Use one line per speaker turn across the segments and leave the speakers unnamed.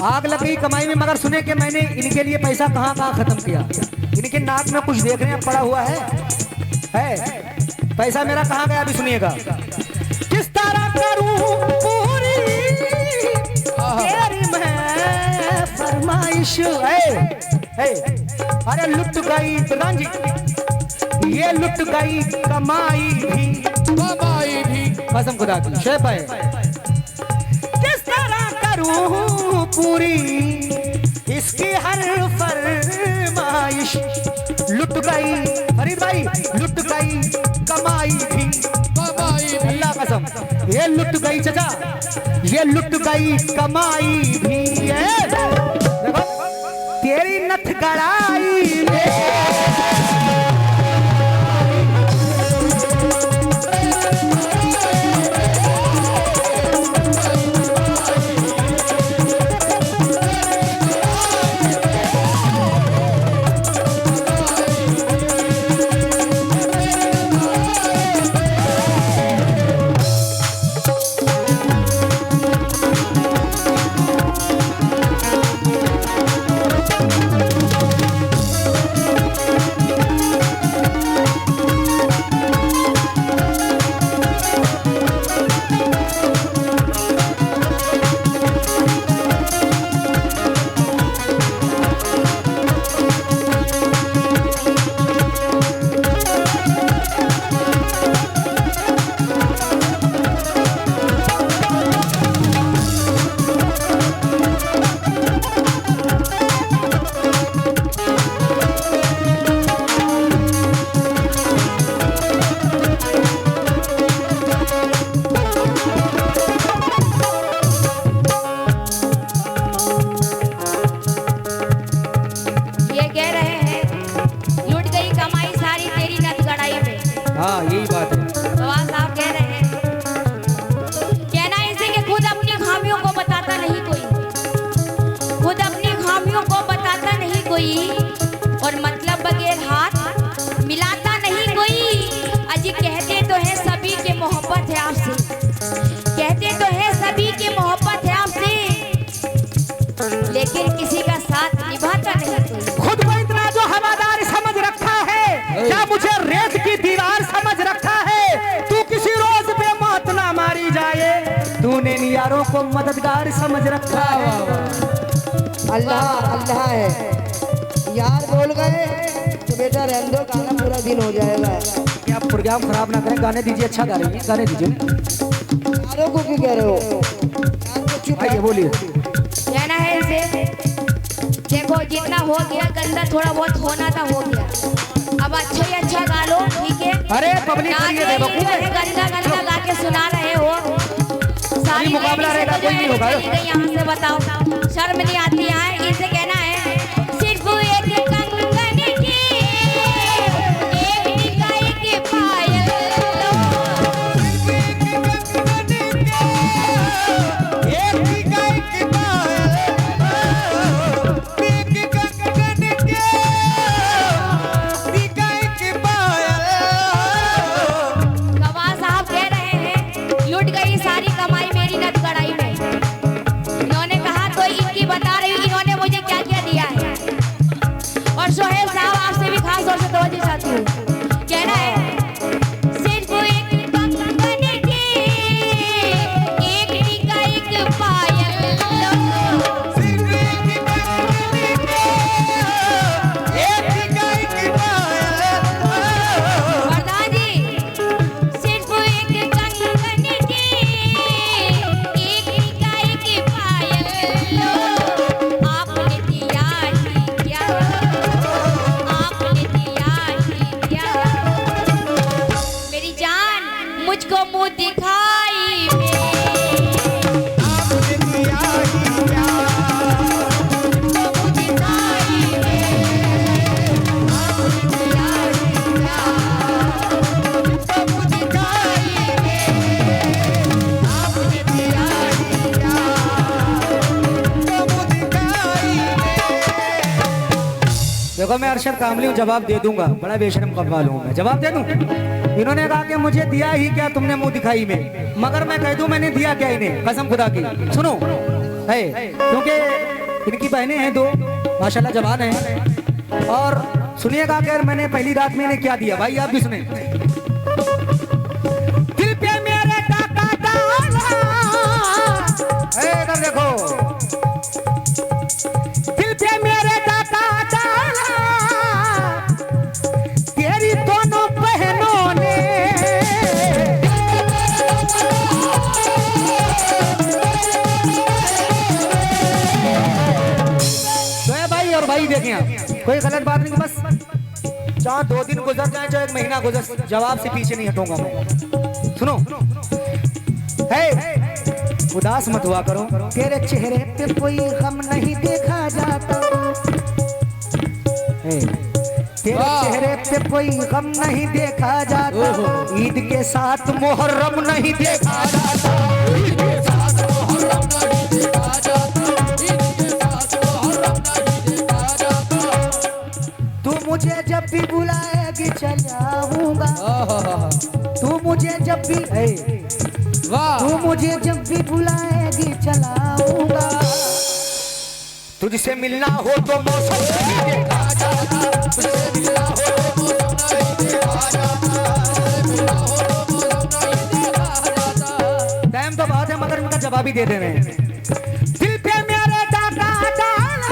आग लग गई कमाई में, मगर सुने कि मैंने इनके लिए पैसा कहाँ कहाँ खत्म किया। इनके नाक में कुछ देखने में पड़ा हुआ है पैसा मेरा कहाँ गया अभी सुनिएगा। किस तरह करूं पूरी तेरी मैं फरमाइश अरे लुट गई रांझी, ये लुट गई कमाई भी कसम खुदा की शेफ है। किस तरह करूं पूरी इसकी हर फरमाइश, लुट गई फरीद भाई लुट गई कमाई भी अल्लाह कसम, ये लुट गई चचा, ये लुट गई कमाई भी देखो तेरी नथ गड़ाई
और मतलब बगैर हाथ मिलाता नहीं कोई। अजी कहते तो है सभी के मोहब्बत है आपसे, कहते तो है सभी के मोहब्बत है आपसे, लेकिन किसी का साथ निभाता नहीं कोई।
खुद को इतना जो हवादार समझ रखा है, क्या मुझे रेत की दीवार समझ रखा है? तू किसी रोज पे मौत ना मारी जाए, तूने यारों को मददगार समझ रखा है।
अल्लाह अल्लाह है, यार बोल गए तो बेटा रहने दो, गाना पूरा दिन हो जाएगा।
क्या आप प्रोग्राम खराब ना करें, गाने दीजिए, अच्छा गा रही है, गाने दीजिए।
यारों को क्यों कह रहे हो?
आइए बोलिए।
कहना है इसे, देखो जितना हो गया गंदा थोड़ा बहुत होना था हो गया, अब अच्छा ही अच्छा गा लो, ठीक है?
अरे पब्लिक
गंदा गंदा गा के सुना रहे हो, सारी
मुकाबला रहेगा, कोई नहीं होगा।
यहाँ से बताओ, शर्म नहीं आती है? इसे कहना है सिर्फ एक कंगन की एक टिकाई की पायल लो,
एक टिकाई की पायल, एक कंगन के टिकाई की पायल।
गवाह साहब कह रहे हैं लुट गई सारी कमाई मेरी नथ गड़ाई में। इन्होंने कहा तो इनकी बता रही हूँ इन्होंने मुझे क्या क्या दिया है। और सोहेल साहब आपसे भी खास तौर से तवज्जो चाहती हूँ, कहना है सिर्फ एक कंगन की एक टिकाई की पायल लो,
सिर्फ एक कंगन के एक टिकाई की पायल।
प्रधान जी सिर्फ एक कंगन की एक टिकाई की पायल लो, आपने दिया ही क्या, आपने दिया ही क्या, मेरी जान मुझको मुंह दिखाई में,
आपने दिया ही क्या,
मुझको मुंह दिखाई में, आपने दिया ही क्या,
सब दिखाई में, आपने दिया ही क्या, सब दिखाई में।
देखो मैं अरशद कामली हूँ, जवाब दे दूंगा, बड़ा बेशरम कव्वाल हूँ मैं, जवाब दे दूं। इन्होंने कहा कि मुझे दिया ही क्या तुमने मुंह दिखाई में, मगर मैं कह दूं मैंने दिया क्या इन्हें, कसम खुदा की। सुनो है, क्योंकि इनकी बहनें हैं दो, माशाल्लाह जवान हैं। और सुनिएगा कि मैंने पहली रात में इन्हें क्या दिया, भाई आप भी सुने। दिल पे मेरे टाका डाला, इधर देखो, दिल पे मेरे टाका डाला, तेरी दोनों बहनों ने और भाई देखें आप, कोई गलत बात नहीं, बस चाहे 2 दिन गुजर जाए चाहे 1 महीना गुजर, जवाब से पीछे नहीं हटूंगा मैं। सुनो, है उदास मत हुआ करो, तेरे चेहरे पे कोई गम नहीं देखा जाता, तेरे चेहरे पे कोई गम नहीं देखा जाता, ईद के साथ मुहर्रम नहीं देखा जाता, ईद के साथ मुहर्रम नहीं देखा जाता, मुझे जब भी बुलाएगी चल आऊंगा, तू मुझे जब भी तू मुझे जब भी बुलाएगी चल आऊंगा, तुझसे मिलना हो तो मौसम नहीं देखा जाता, तुझसे मिलना हो तो मौसम नहीं देखा जाता, टाइम तो बहुत है मगर इनका जवाब ही दे दे रहे हैं। दिल पे मेरे टाका डाला,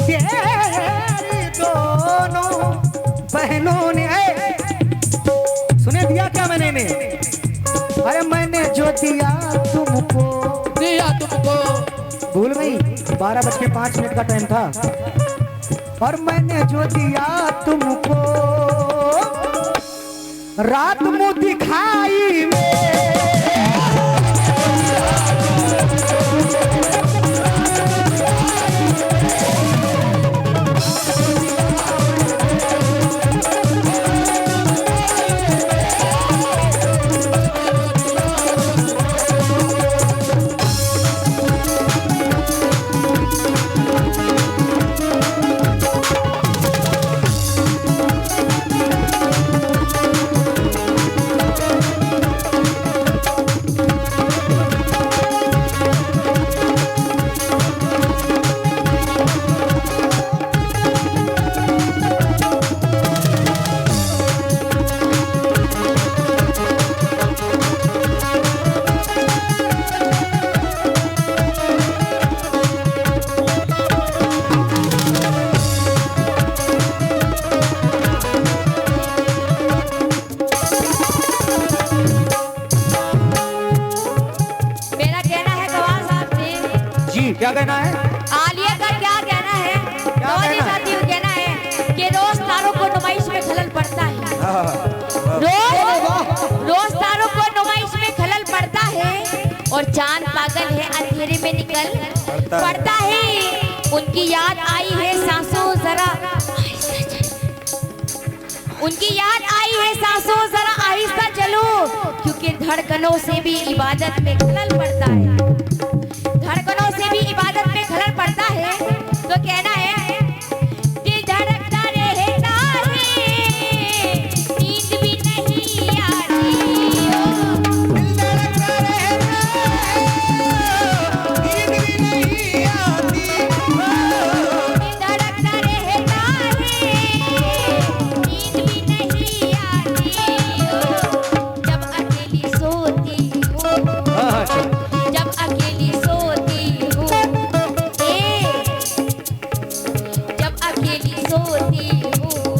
तेरी दोनों बहनों ने, सुने दिया क्या मैंने इन्हें? अरे मैंने जो दिया तुमको भूल गई, 12:05 का टाइम था, और मैंने जो दिया तुमको रात मुँह दिखाई में, क्या कहना है?
आलिया का क्या कहना है? कहना है कि रोज तारों को नुमाइश में खलल पड़ता है, रोज तारों को नुमाइश में खलल पड़ता है, और चांद पागल है अंधेरे में निकल पड़ता है। उनकी याद आई है सांसों जरा, उनकी याद आई है सांसों जरा आहिस्ता चलो, क्योंकि धड़कनों से भी इबादत में खलल पड़ता है, धड़कनों से भी इबादत में खलल पड़ता है। तो कहना है दिल धड़कता रहता है, नींद भी नहीं आती,
दिल धड़कता रहता है, नींद भी नहीं आती,
दिल धड़कता रहता है, नींद भी नहीं आती, जब अकेली सोती हूँ, जब अकेली सोती हूँ, जब अकेली सोती हूँ,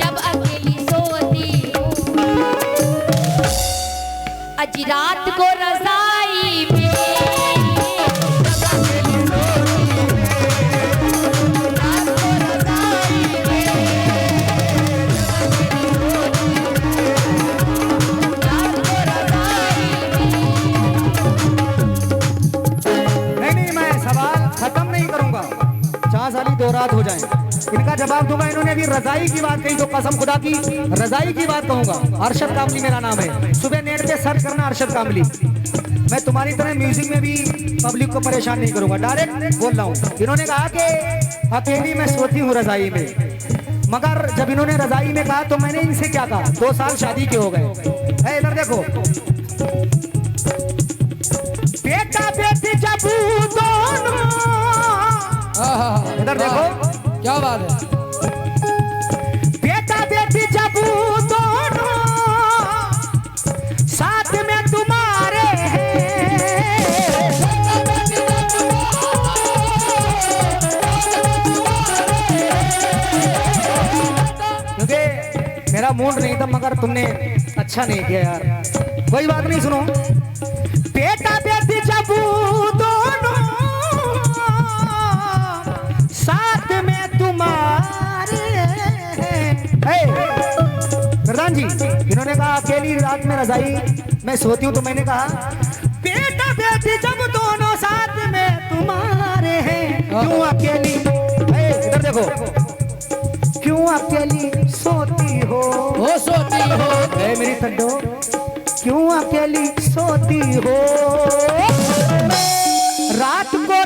जब अकेली सोती हूँ, आज रात को रज़ाई में, जब अकेली सोती हूँ, रात को रज़ाई में, रात को रज़ाई में।
नहीं, मैं सवाल खत्म नहीं करूंगा, 4 साली 2 रात हो जाएं, इनका जवाब दूंगा। इन्होंने अभी रजाई की बात कही, तो कसम खुदा की रजाई की बात कहूंगा। अरशद कामली मेरा नाम है, सुबह नेट पे सर्च करना अरशद कामली। मैं तुम्हारी तरह म्यूजिक में भी पब्लिक को परेशान नहीं करूंगा, डायरेक्ट बोल रहा हूँ। इन्होंने कहा कि अकेली मैं सोती हूँ रजाई में, मगर जब इन्होंने रजाई में कहा तो मैंने इनसे क्या कहा, 2 साल शादी के हो गए। इधर देखो, देखो
क्या बात है।
बेटा बेटी जब दोनों साथ में तुम्हारे हैं, क्योंकि मेरा मूड नहीं था मगर तुमने अच्छा नहीं किया यार, कोई बात नहीं। सुनो, बेटा बेटी जब दोनों साथ में तुम्हारे हैं। प्रधान जी, इन्होंने कहा अकेली रात में रजाई मैं सोती हूँ, तो मैंने कहा बेटा बेटी जब दोनों साथ में तुम्हारे हैं, क्यों अकेली, इधर देखो, क्यों अकेली सोती हो
सोती हो
मेरी ठंडो, क्यों अकेली सोती हो, रात को